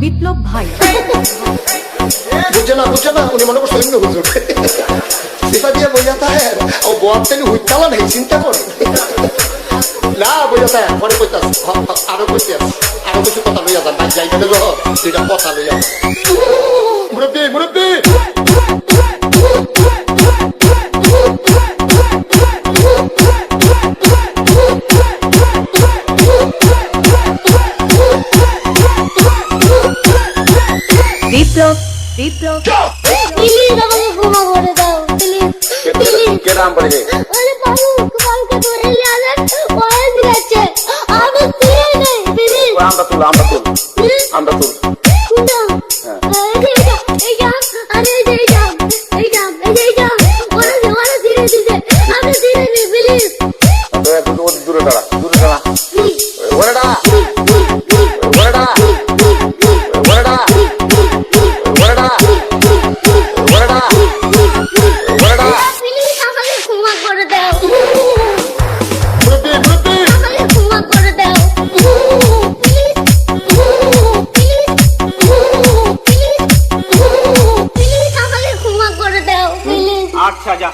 বিপ্লব ভাই বুঝছে না উনি মনে করছে অন্য হুজুর সেটা দিয়ে বইয়া থাকে ও বর থেকে হুইতালা নেই চিন্তা করে না বইয়া থাকে পরে কইতাস আরো কইতে আরো কিছু কথা লইয়া যান ভাই যাই গেলে দুইটা কথা লইয়া মুরব্বী মুরব্বী বিপ্লব প্লিজ আমাকে ক্ষমা করে দাও প্লিজ কে নাম পড়ে আরে বাবু কালকে ধরে যাবেন ওরে দিয়েছে আমি দিয়ে নেই প্লিজ আমরা তুল শুনো এই যা আরে এই যা ওরে দিয়ে দিতে আমি দিয়ে নেই প্লিজ দূরে দাঁড়া ওরে দাঁড়া আচ্ছা যা